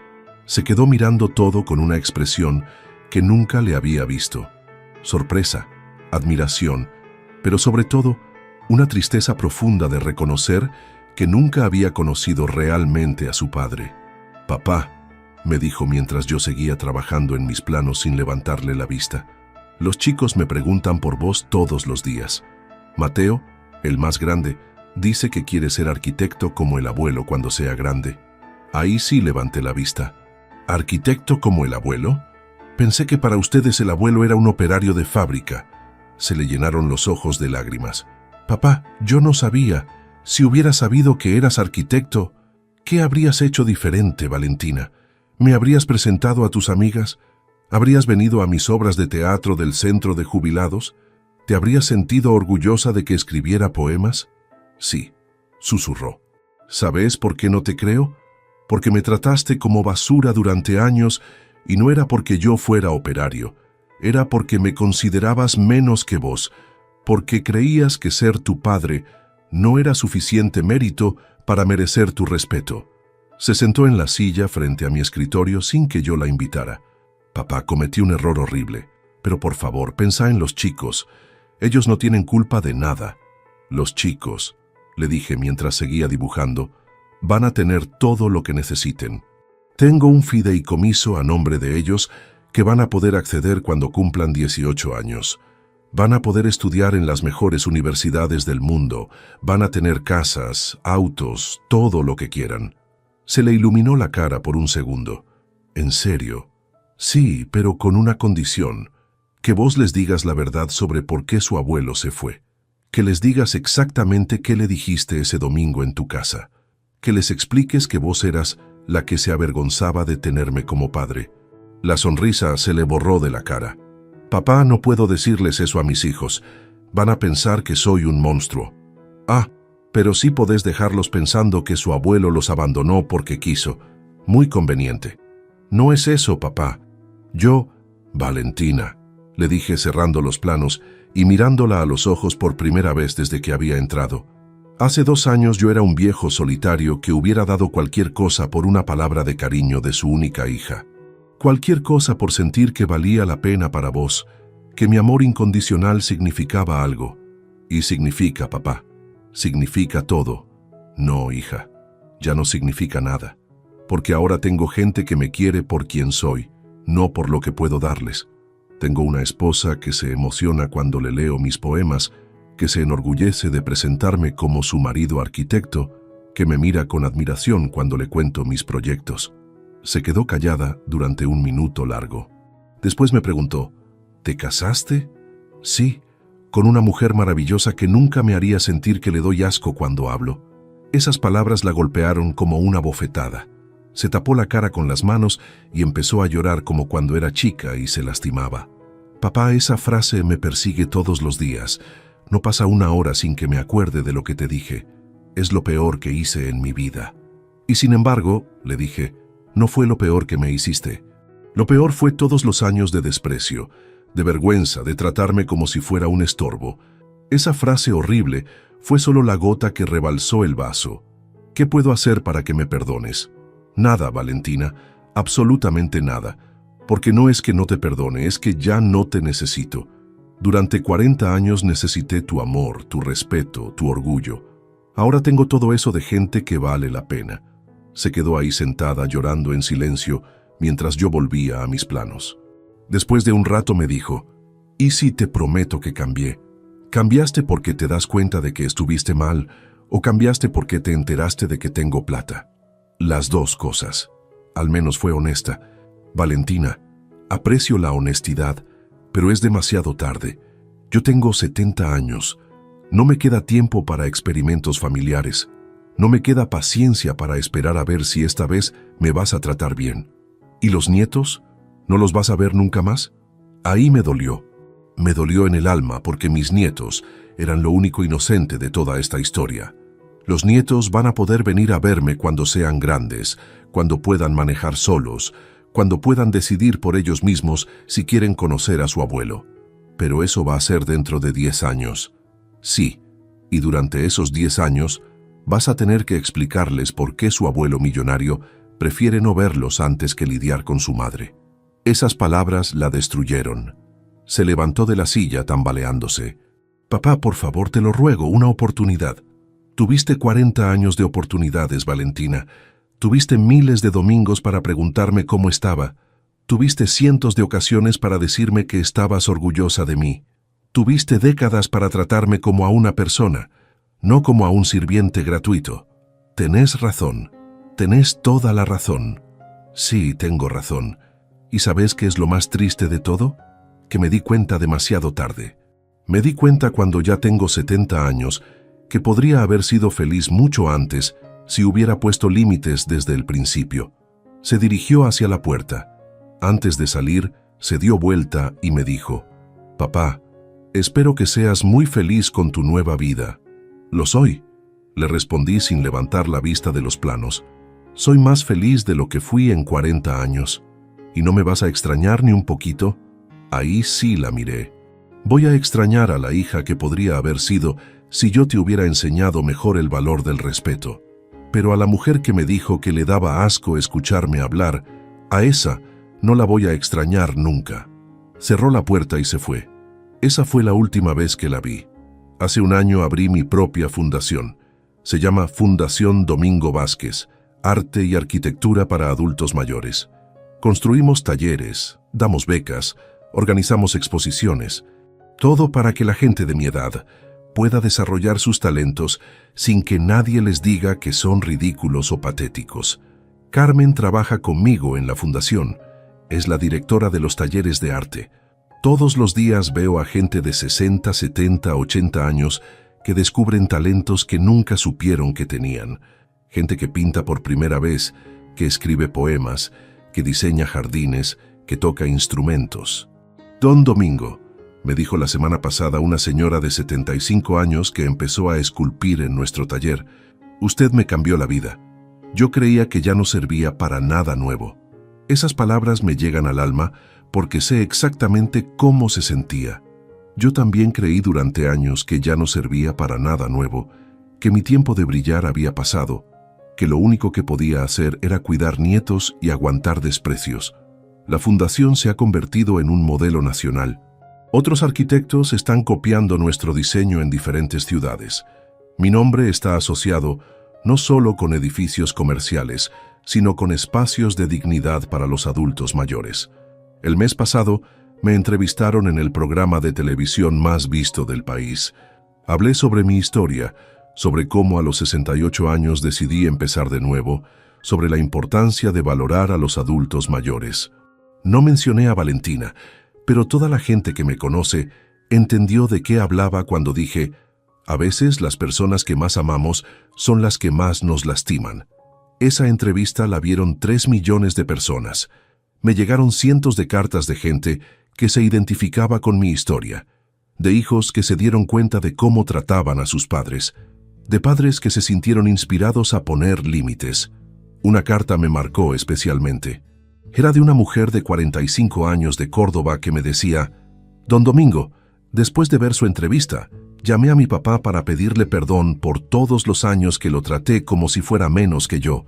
Se quedó mirando todo con una expresión que nunca le había visto. Sorpresa, admiración, pero sobre todo, una tristeza profunda de reconocer que nunca había conocido realmente a su padre. «Papá», me dijo mientras yo seguía trabajando en mis planos sin levantarle la vista, «los chicos me preguntan por vos todos los días. Mateo, el más grande, dice que quiere ser arquitecto como el abuelo cuando sea grande». Ahí sí levanté la vista. «¿Arquitecto como el abuelo? Pensé que para ustedes el abuelo era un operario de fábrica». Se le llenaron los ojos de lágrimas. «Papá, yo no sabía. Si hubiera sabido que eras arquitecto, ¿qué habrías hecho diferente, Valentina? ¿Me habrías presentado a tus amigas? ¿Habrías venido a mis obras de teatro del centro de jubilados? ¿Te habrías sentido orgullosa de que escribiera poemas?» «Sí», susurró. «¿Sabes por qué no te creo? Porque me trataste como basura durante años y no era porque yo fuera operario. Era porque me considerabas menos que vos, porque creías que ser tu padre no era suficiente mérito para merecer tu respeto». Se sentó en la silla frente a mi escritorio sin que yo la invitara. «Papá, cometí un error horrible, pero por favor, pensá en los chicos. Ellos no tienen culpa de nada». «Los chicos», le dije mientras seguía dibujando, «van a tener todo lo que necesiten. Tengo un fideicomiso a nombre de ellos que van a poder acceder cuando cumplan 18 años. Van a poder estudiar en las mejores universidades del mundo, van a tener casas, autos, todo lo que quieran». Se le iluminó la cara por un segundo. «¿En serio?» «Sí, pero con una condición. Que vos les digas la verdad sobre por qué su abuelo se fue. Que les digas exactamente qué le dijiste ese domingo en tu casa. Que les expliques que vos eras la que se avergonzaba de tenerme como padre». La sonrisa se le borró de la cara. «Papá, no puedo decirles eso a mis hijos. Van a pensar que soy un monstruo». «Ah, pero sí podés dejarlos pensando que su abuelo los abandonó porque quiso. Muy conveniente». «No es eso, papá. Yo...» «Valentina», le dije cerrando los planos y mirándola a los ojos por primera vez desde que había entrado. «Hace 2 años yo era un viejo solitario que hubiera dado cualquier cosa por una palabra de cariño de su única hija. Cualquier cosa por sentir que valía la pena para vos, que mi amor incondicional significaba algo. Y significa, papá. Significa todo». «No, hija, ya no significa nada, porque ahora tengo gente que me quiere por quien soy, no por lo que puedo darles. Tengo una esposa que se emociona cuando le leo mis poemas, que se enorgullece de presentarme como su marido arquitecto, que me mira con admiración cuando le cuento mis proyectos». Se quedó callada durante un minuto largo. Después me preguntó, «¿Te casaste?» «Sí, con una mujer maravillosa que nunca me haría sentir que le doy asco cuando hablo». Esas palabras la golpearon como una bofetada. Se tapó la cara con las manos y empezó a llorar como cuando era chica y se lastimaba. «Papá, esa frase me persigue todos los días. No pasa una hora sin que me acuerde de lo que te dije. Es lo peor que hice en mi vida». «Y sin embargo», le dije, «no fue lo peor que me hiciste. Lo peor fue todos los años de desprecio, de vergüenza, de tratarme como si fuera un estorbo. Esa frase horrible fue solo la gota que rebalsó el vaso. ¿Qué puedo hacer para que me perdones? Nada, Valentina, absolutamente nada. Porque no es que no te perdone, es que ya no te necesito. Durante 40 años necesité tu amor, tu respeto, tu orgullo. Ahora tengo todo eso de gente que vale la pena. Se quedó ahí sentada llorando en silencio mientras yo volvía a mis planos. Después de un rato me dijo, ¿y si te prometo que cambié? ¿Cambiaste porque te das cuenta de que estuviste mal o cambiaste porque te enteraste de que tengo plata? Las dos cosas. Al menos fue honesta. Valentina, aprecio la honestidad, pero es demasiado tarde. Yo tengo 70 años. No me queda tiempo para experimentos familiares. No me queda paciencia para esperar a ver si esta vez me vas a tratar bien. ¿Y los nietos? ¿No los vas a ver nunca más? Ahí me dolió. Me dolió en el alma porque mis nietos eran lo único inocente de toda esta historia. Los nietos van a poder venir a verme cuando sean grandes, cuando puedan manejar solos, cuando puedan decidir por ellos mismos si quieren conocer a su abuelo. Pero eso va a ser dentro de 10 años. Sí, y durante esos 10 años vas a tener que explicarles por qué su abuelo millonario prefiere no verlos antes que lidiar con su madre. Esas palabras la destruyeron. Se levantó de la silla tambaleándose. Papá, por favor, te lo ruego, una oportunidad. Tuviste 40 años de oportunidades, Valentina. Tuviste miles de domingos para preguntarme cómo estaba. Tuviste cientos de ocasiones para decirme que estabas orgullosa de mí. Tuviste décadas para tratarme como a una persona, no como a un sirviente gratuito. Tenés razón. Tenés toda la razón. Sí, tengo razón. ¿Y sabes qué es lo más triste de todo? Que me di cuenta demasiado tarde. Me di cuenta cuando ya tengo 70 años que podría haber sido feliz mucho antes si hubiera puesto límites desde el principio. Se dirigió hacia la puerta. Antes de salir, se dio vuelta y me dijo, «Papá, espero que seas muy feliz con tu nueva vida». «Lo soy», le respondí sin levantar la vista de los planos. «Soy más feliz de lo que fui en 40 años. ¿Y no me vas a extrañar ni un poquito?» Ahí sí la miré. «Voy a extrañar a la hija que podría haber sido si yo te hubiera enseñado mejor el valor del respeto. Pero a la mujer que me dijo que le daba asco escucharme hablar, a esa no la voy a extrañar nunca». Cerró la puerta y se fue. Esa fue la última vez que la vi. Hace un año abrí mi propia fundación. Se llama Fundación Domingo Vázquez, Arte y Arquitectura para Adultos Mayores. Construimos talleres, damos becas, organizamos exposiciones, todo para que la gente de mi edad pueda desarrollar sus talentos sin que nadie les diga que son ridículos o patéticos. Carmen trabaja conmigo en la fundación. Es la directora de los talleres de arte. Todos los días veo a gente de 60, 70, 80 años que descubren talentos que nunca supieron que tenían. Gente que pinta por primera vez, que escribe poemas, que diseña jardines, que toca instrumentos. «Don Domingo», me dijo la semana pasada una señora de 75 años que empezó a esculpir en nuestro taller, «usted me cambió la vida. Yo creía que ya no servía para nada nuevo». Esas palabras me llegan al alma porque sé exactamente cómo se sentía. Yo también creí durante años que ya no servía para nada nuevo, que mi tiempo de brillar había pasado, que lo único que podía hacer era cuidar nietos y aguantar desprecios. La fundación se ha convertido en un modelo nacional. Otros arquitectos están copiando nuestro diseño en diferentes ciudades. Mi nombre está asociado no solo con edificios comerciales, sino con espacios de dignidad para los adultos mayores. El mes pasado me entrevistaron en el programa de televisión más visto del país. Hablé sobre mi historia, sobre cómo a los 68 años decidí empezar de nuevo, sobre la importancia de valorar a los adultos mayores. No mencioné a Valentina, pero toda la gente que me conoce entendió de qué hablaba cuando dije, a veces las personas que más amamos son las que más nos lastiman. Esa entrevista la vieron 3 millones de personas. Me llegaron cientos de cartas de gente que se identificaba con mi historia, de hijos que se dieron cuenta de cómo trataban a sus padres, de padres que se sintieron inspirados a poner límites. Una carta me marcó especialmente. Era de una mujer de 45 años de Córdoba que me decía, «Don Domingo, después de ver su entrevista, Llamé a mi papá para pedirle perdón por todos los años que lo traté como si fuera menos que yo.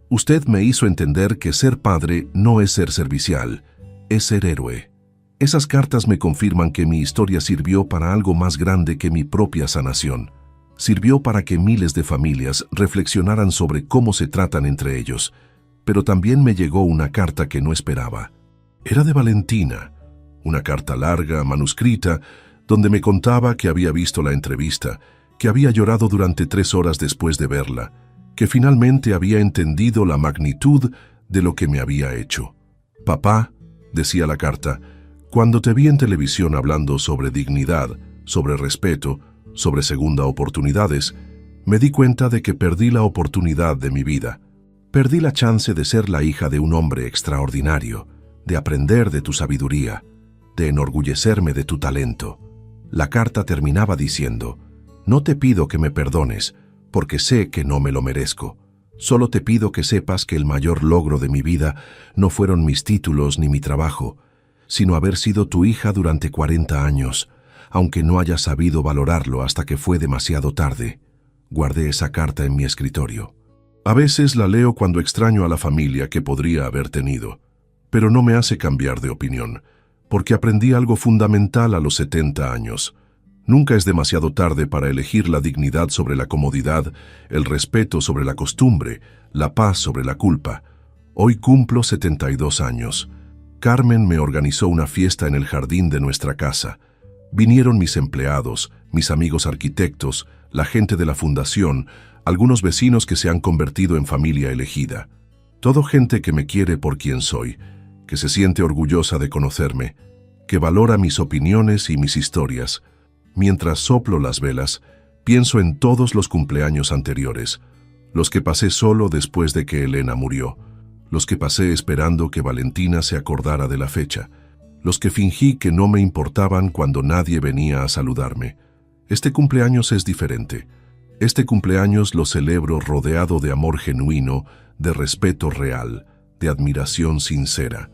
Usted me hizo entender que ser padre no es ser servicial, es ser héroe. Esas cartas me confirman que mi historia sirvió para algo más grande que mi propia sanación. Sirvió para que miles de familias reflexionaran sobre cómo se tratan entre ellos. Pero también me llegó una carta que no esperaba. Era de Valentina, una carta larga, manuscrita, donde me contaba que había visto la entrevista, que había llorado durante 3 horas después de verla, que finalmente había entendido la magnitud de lo que me había hecho. «Papá», decía la carta, «cuando te vi en televisión hablando sobre dignidad, sobre respeto, sobre segunda oportunidades, me di cuenta de que perdí la oportunidad de mi vida. Perdí la chance de ser la hija de un hombre extraordinario, de aprender de tu sabiduría, de enorgullecerme de tu talento». La carta terminaba diciendo: «No te pido que me perdones, porque sé que no me lo merezco. Solo te pido que sepas que el mayor logro de mi vida no fueron mis títulos ni mi trabajo, sino haber sido tu hija durante 40 años, aunque no haya sabido valorarlo hasta que fue demasiado tarde». Guardé esa carta en mi escritorio. A veces la leo cuando extraño a la familia que podría haber tenido, pero no me hace cambiar de opinión, porque aprendí algo fundamental a los 70 años. Nunca es demasiado tarde para elegir la dignidad sobre la comodidad, el respeto sobre la costumbre, la paz sobre la culpa. Hoy cumplo 72 años. Carmen me organizó una fiesta en el jardín de nuestra casa. Vinieron mis empleados, mis amigos arquitectos, la gente de la fundación, algunos vecinos que se han convertido en familia elegida. Todo gente que me quiere por quien soy, que se siente orgullosa de conocerme, que valora mis opiniones y mis historias. Mientras soplo las velas, pienso en todos los cumpleaños anteriores, los que pasé solo después de que Elena murió, los que pasé esperando que Valentina se acordara de la fecha, los que fingí que no me importaban cuando nadie venía a saludarme. Este cumpleaños es diferente. Este cumpleaños lo celebro rodeado de amor genuino, de respeto real, de admiración sincera.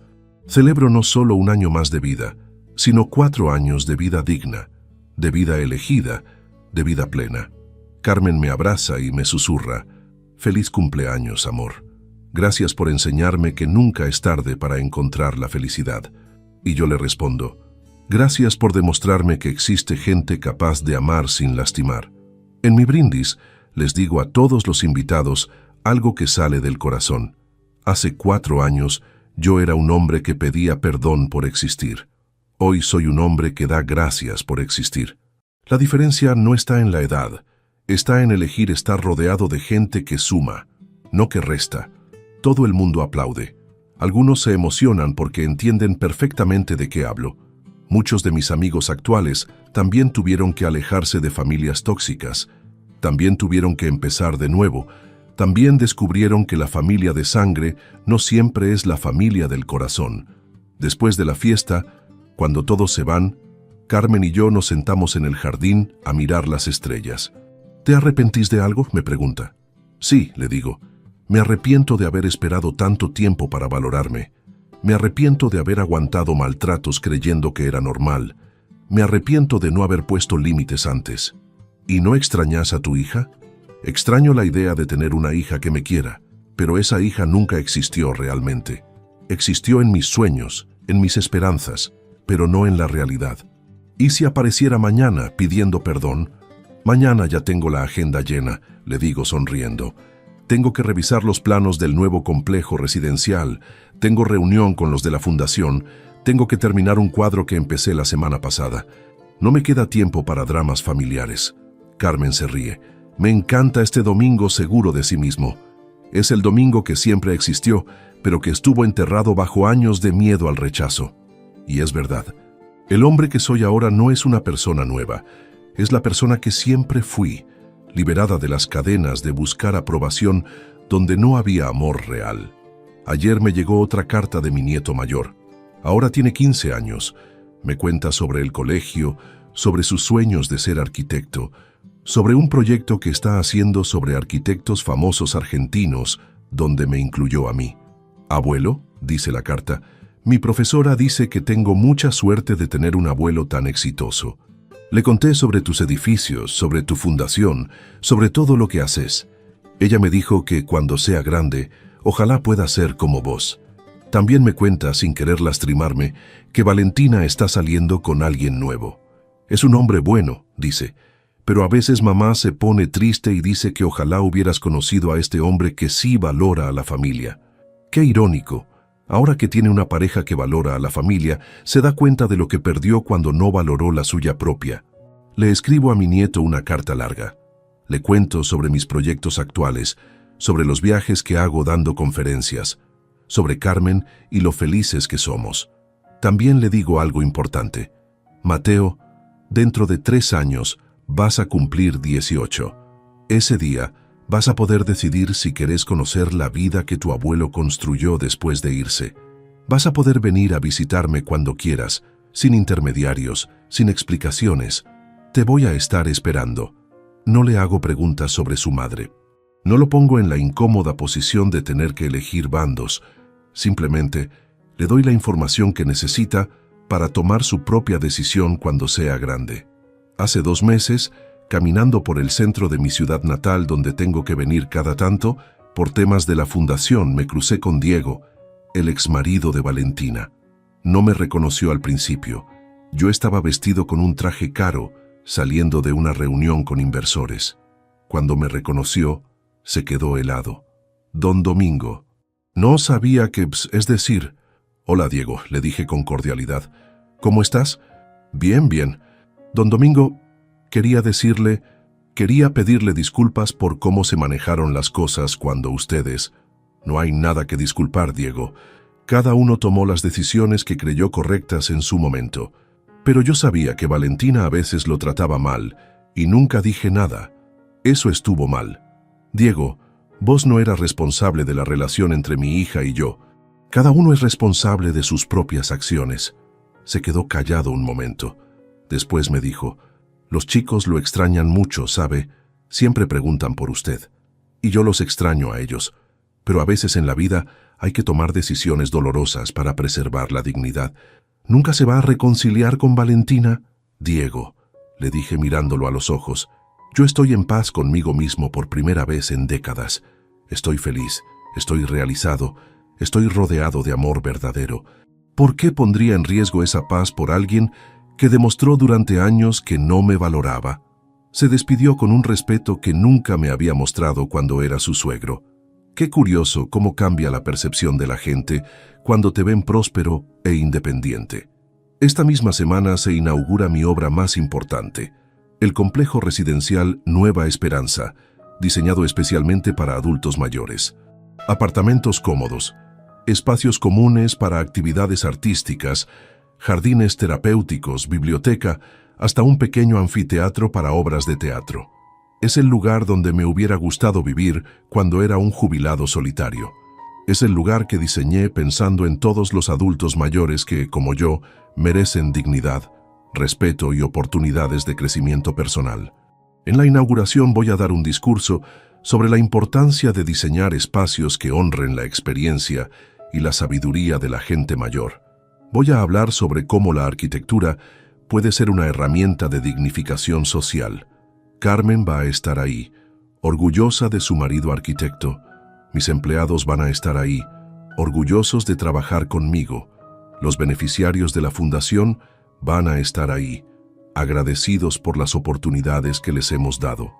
Celebro no solo un año más de vida, sino 4 años de vida digna, de vida elegida, de vida plena. Carmen me abraza y me susurra: «Feliz cumpleaños, amor. Gracias por enseñarme que nunca es tarde para encontrar la felicidad». Y yo le respondo: «Gracias por demostrarme que existe gente capaz de amar sin lastimar». En mi brindis les digo a todos los invitados algo que sale del corazón. Hace 4 años yo era un hombre que pedía perdón por existir. Hoy soy un hombre que da gracias por existir. La diferencia no está en la edad, está en elegir estar rodeado de gente que suma, no que resta. Todo el mundo aplaude. Algunos se emocionan porque entienden perfectamente de qué hablo. Muchos de mis amigos actuales también tuvieron que alejarse de familias tóxicas. También tuvieron que empezar de nuevo. También descubrieron que la familia de sangre no siempre es la familia del corazón. Después de la fiesta, cuando todos se van, Carmen y yo nos sentamos en el jardín a mirar las estrellas. «¿Te arrepentís de algo?», me pregunta. «Sí», le digo. «Me arrepiento de haber esperado tanto tiempo para valorarme. Me arrepiento de haber aguantado maltratos creyendo que era normal. Me arrepiento de no haber puesto límites antes». «¿Y no extrañas a tu hija?». «Extraño la idea de tener una hija que me quiera, pero esa hija nunca existió realmente. Existió en mis sueños, en mis esperanzas, pero no en la realidad. ¿Y si apareciera mañana pidiendo perdón?». «Mañana ya tengo la agenda llena», le digo sonriendo. «Tengo que revisar los planos del nuevo complejo residencial, tengo reunión con los de la fundación, tengo que terminar un cuadro que empecé la semana pasada. No me queda tiempo para dramas familiares». Carmen se ríe. «Me encanta este domingo seguro de sí mismo. Es el domingo que siempre existió, pero que estuvo enterrado bajo años de miedo al rechazo». Y es verdad. El hombre que soy ahora no es una persona nueva, es la persona que siempre fui, liberada de las cadenas de buscar aprobación donde no había amor real. Ayer me llegó otra carta de mi nieto mayor. Ahora tiene 15 años. Me cuenta sobre el colegio, sobre sus sueños de ser arquitecto, sobre un proyecto que está haciendo sobre arquitectos famosos argentinos, donde me incluyó a mí. «Abuelo», dice la carta, «mi profesora dice que tengo mucha suerte de tener un abuelo tan exitoso. Le conté sobre tus edificios, sobre tu fundación, sobre todo lo que haces. Ella me dijo que cuando sea grande, ojalá pueda ser como vos. También me cuenta, sin querer lastimarme, que Valentina está saliendo con alguien nuevo. Es un hombre bueno, dice, pero a veces mamá se pone triste y dice que ojalá hubieras conocido a este hombre que sí valora a la familia. Qué irónico. Ahora que tiene una pareja que valora a la familia, se da cuenta de lo que perdió cuando no valoró la suya propia. Le escribo a mi nieto una carta larga. Le cuento sobre mis proyectos actuales, sobre los viajes que hago dando conferencias, sobre Carmen y lo felices que somos. También le digo algo importante. Mateo, dentro de 3 años vas a cumplir 18. Ese día vas a poder decidir si querés conocer la vida que tu abuelo construyó después de irse. Vas a poder venir a visitarme cuando quieras, sin intermediarios, sin explicaciones. Te voy a estar esperando. No le hago preguntas sobre su madre. No lo pongo en la incómoda posición de tener que elegir bandos. Simplemente le doy la información que necesita para tomar su propia decisión cuando sea grande. Hace 2 meses, caminando por el centro de mi ciudad natal donde tengo que venir cada tanto, por temas de la fundación me crucé con Diego, el exmarido de Valentina. No me reconoció al principio. Yo estaba vestido con un traje caro, saliendo de una reunión con inversores. Cuando me reconoció, se quedó helado. Don Domingo. No sabía que... Es decir... Hola, Diego, le dije con cordialidad. ¿Cómo estás? Bien, bien. Don Domingo, quería pedirle disculpas por cómo se manejaron las cosas cuando ustedes... No hay nada que disculpar, Diego. Cada uno tomó las decisiones que creyó correctas en su momento. Pero yo sabía que Valentina a veces lo trataba mal, y nunca dije nada. Eso estuvo mal. Diego, vos no eras responsable de la relación entre mi hija y yo. Cada uno es responsable de sus propias acciones. Se quedó callado un momento. Después me dijo, los chicos lo extrañan mucho, ¿sabe? Siempre preguntan por usted. Y yo los extraño a ellos. Pero a veces en la vida hay que tomar decisiones dolorosas para preservar la dignidad. ¿Nunca se va a reconciliar con Valentina? Diego, le dije mirándolo a los ojos, yo estoy en paz conmigo mismo por primera vez en décadas. Estoy feliz, estoy realizado, estoy rodeado de amor verdadero. ¿Por qué pondría en riesgo esa paz por alguien que demostró durante años que no me valoraba? Se despidió con un respeto que nunca me había mostrado cuando era su suegro. Qué curioso cómo cambia la percepción de la gente cuando te ven próspero e independiente. Esta misma semana se inaugura mi obra más importante, el complejo residencial Nueva Esperanza, diseñado especialmente para adultos mayores. Apartamentos cómodos, espacios comunes para actividades artísticas, jardines terapéuticos, biblioteca, hasta un pequeño anfiteatro para obras de teatro. Es el lugar donde me hubiera gustado vivir cuando era un jubilado solitario. Es el lugar que diseñé pensando en todos los adultos mayores que, como yo, merecen dignidad, respeto y oportunidades de crecimiento personal. En la inauguración voy a dar un discurso sobre la importancia de diseñar espacios que honren la experiencia y la sabiduría de la gente mayor. Voy a hablar sobre cómo la arquitectura puede ser una herramienta de dignificación social. Carmen va a estar ahí, orgullosa de su marido arquitecto. Mis empleados van a estar ahí, orgullosos de trabajar conmigo. Los beneficiarios de la fundación van a estar ahí, agradecidos por las oportunidades que les hemos dado.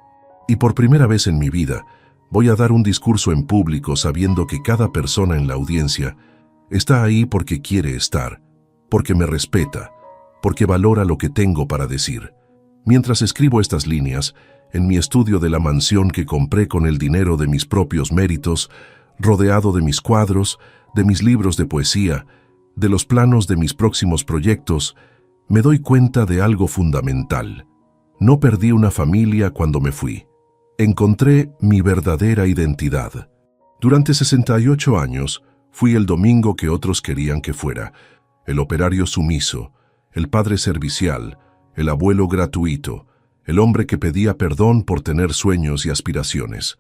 Y por primera vez en mi vida, voy a dar un discurso en público sabiendo que cada persona en la audiencia está ahí porque quiere estar, porque me respeta, porque valora lo que tengo para decir. Mientras escribo estas líneas, en mi estudio de la mansión que compré con el dinero de mis propios méritos, rodeado de mis cuadros, de mis libros de poesía, de los planos de mis próximos proyectos, me doy cuenta de algo fundamental. No perdí una familia cuando me fui. Encontré mi verdadera identidad. Durante 68 años, fui el Domingo que otros querían que fuera, el operario sumiso, el padre servicial, el abuelo gratuito, el hombre que pedía perdón por tener sueños y aspiraciones.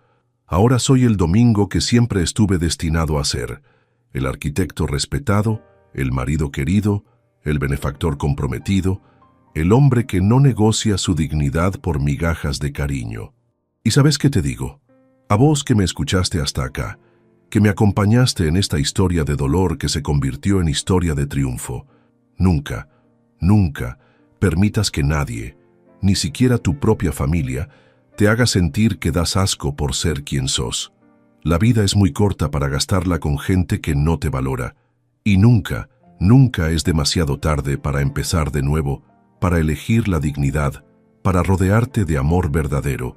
Ahora soy el Domingo que siempre estuve destinado a ser, el arquitecto respetado, el marido querido, el benefactor comprometido, el hombre que no negocia su dignidad por migajas de cariño. ¿Y sabes qué te digo? A vos que me escuchaste hasta acá, que me acompañaste en esta historia de dolor que se convirtió en historia de triunfo, nunca, nunca permitas que nadie, ni siquiera tu propia familia, te haga sentir que das asco por ser quien sos. La vida es muy corta para gastarla con gente que no te valora, y nunca, nunca es demasiado tarde para empezar de nuevo, para elegir la dignidad, para rodearte de amor verdadero.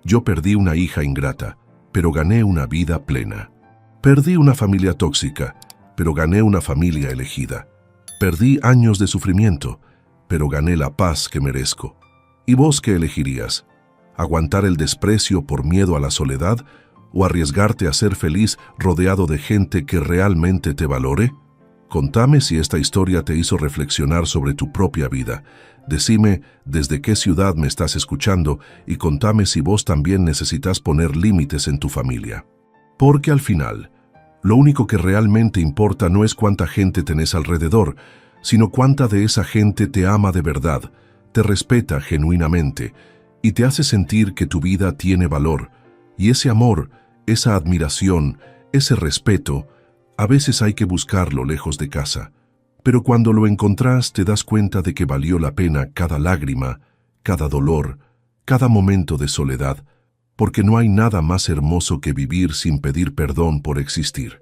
Yo perdí una hija ingrata, pero gané una vida plena. Perdí una familia tóxica, pero gané una familia elegida. Perdí años de sufrimiento, pero gané la paz que merezco. ¿Y vos qué elegirías? ¿Aguantar el desprecio por miedo a la soledad o arriesgarte a ser feliz rodeado de gente que realmente te valore? Contame si esta historia te hizo reflexionar sobre tu propia vida. Decime desde qué ciudad me estás escuchando y contame si vos también necesitas poner límites en tu familia. Porque al final, lo único que realmente importa no es cuánta gente tenés alrededor, sino cuánta de esa gente te ama de verdad, te respeta genuinamente y te hace sentir que tu vida tiene valor. Y ese amor, esa admiración, ese respeto, a veces hay que buscarlo lejos de casa. Pero cuando lo encontrás te das cuenta de que valió la pena cada lágrima, cada dolor, cada momento de soledad, porque no hay nada más hermoso que vivir sin pedir perdón por existir.